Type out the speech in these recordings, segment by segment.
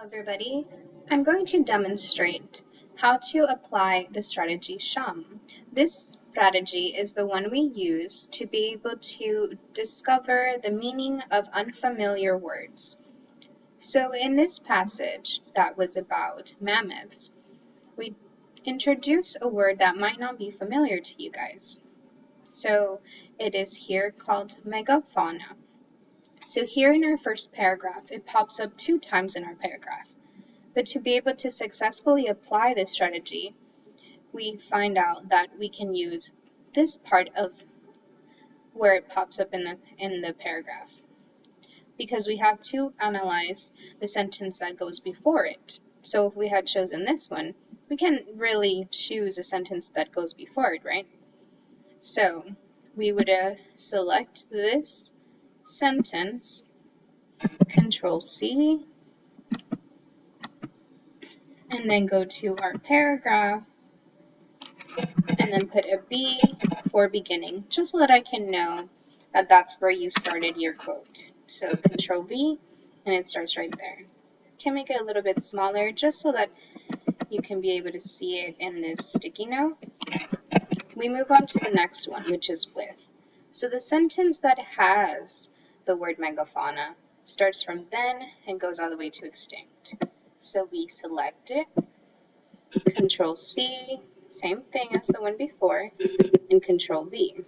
Everybody. I'm going to demonstrate how to apply the strategy Shum. This strategy is the one we use to be able to discover the meaning of unfamiliar words. So in this passage that was about mammoths, we introduce a word that might not be familiar to you guys. So it is here called megafauna. So here in our first paragraph, it pops up 2 times in our paragraph. But to be able to successfully apply this strategy, we find out that we can use this part of where it pops up in the paragraph, because we have to analyze the sentence that goes before it. So if we had chosen this one, we can't really choose a sentence that goes before it, right? So we would select this sentence, Control C, and then go to our paragraph, and then put a B for beginning, just so that I can know that that's where you started your quote. So Control V, and it starts right there. Can make it a little bit smaller, just so that you can be able to see it in this sticky note. We move on to the next one, which is with. So the sentence that has the word megafauna starts from then and goes all the way to extinct. So we select it, Control C, same thing as the one before, and Control V.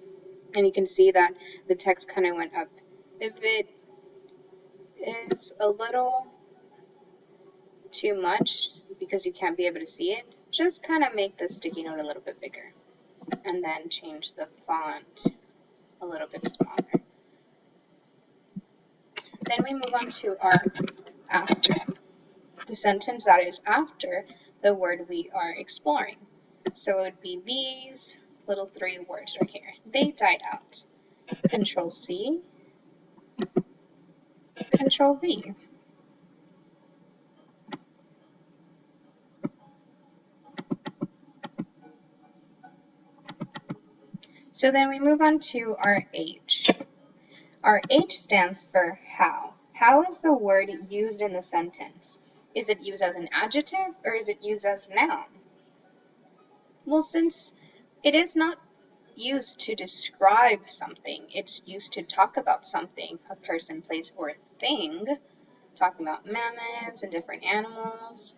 And you can see that the text kind of went up. If it is a little too much because you can't be able to see it, just kind of make the sticky note a little bit bigger. And then change the font a little bit smaller. Then we move on to our after. The sentence that is after the word we are exploring. So it would be these little 3 words right here. They died out. Control C, Control V. So then we move on to our H. Our H stands for how. How is the word used in the sentence? Is it used as an adjective or is it used as a noun? Well, since it is not used to describe something, it's used to talk about something, a person, place, or thing, talking about mammoths and different animals.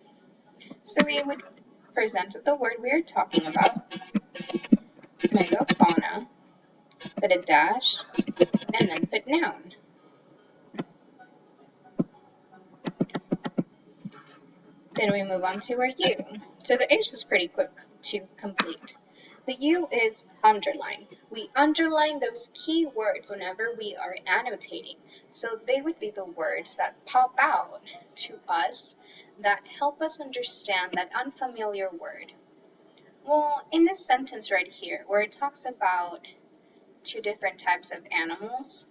So we would present the word we are talking about, megafauna, put a dash, and then put noun. Then we move on to our U. So the H was pretty quick to complete. The U is underline. We underline those key words whenever we are annotating. So they would be the words that pop out to us that help us understand that unfamiliar word. Well, in this sentence right here, where it talks about 2 different types of animals,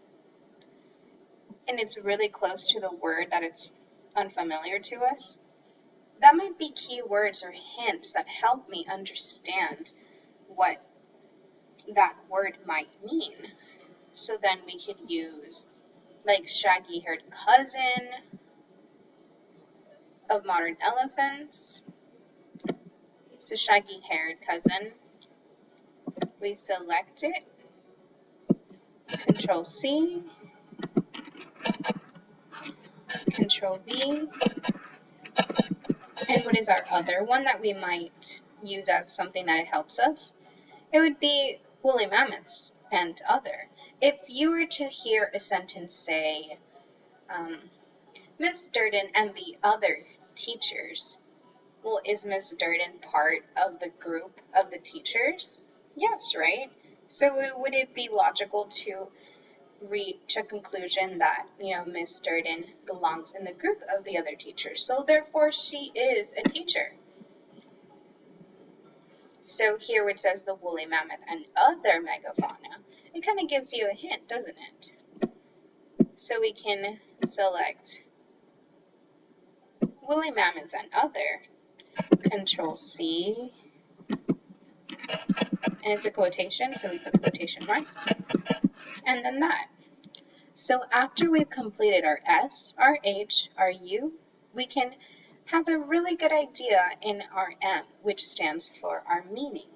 and it's really close to the word that it's unfamiliar to us, that might be keywords or hints that help me understand what that word might mean. So then we could use like shaggy-haired cousin of modern elephants. So shaggy-haired cousin, we select it, Control C, Control V, and what is our other one that we might use as something that helps us? It would be woolly mammoths and other. If you were to hear a sentence say, Miss Durden and the other teachers, well, is Miss Durden part of the group of the teachers? Yes, right? So would it be logical to reach a conclusion that, Miss Durden belongs in the group of the other teachers, so therefore she is a teacher. So here where it says the woolly mammoth and other megafauna, it kind of gives you a hint, doesn't it? So we can select woolly mammoths and other, Control C, and it's a quotation, so we put quotation marks, and then that. So after we've completed our S, our H, our U, we can have a really good idea in our M, which stands for our meaning.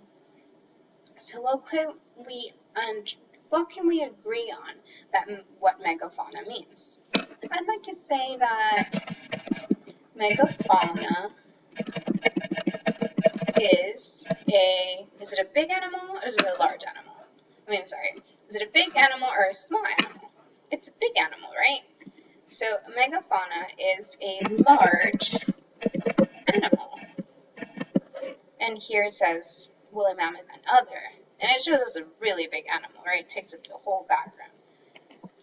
So what can we agree on that what megafauna means? I'd like to say that megafauna is it a big animal or is it a large animal? Is it a big animal or a small animal? It's a big animal, right? So megafauna is a large animal. And here it says woolly mammoth and other. And it shows us a really big animal, right? It takes up the whole background.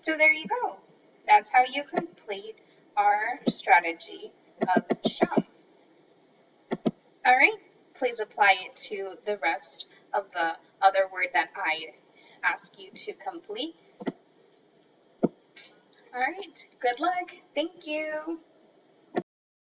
So there you go. That's how you complete our strategy of Shum. All right, please apply it to the rest of the other word that I ask you to complete. All right, good luck. Thank you.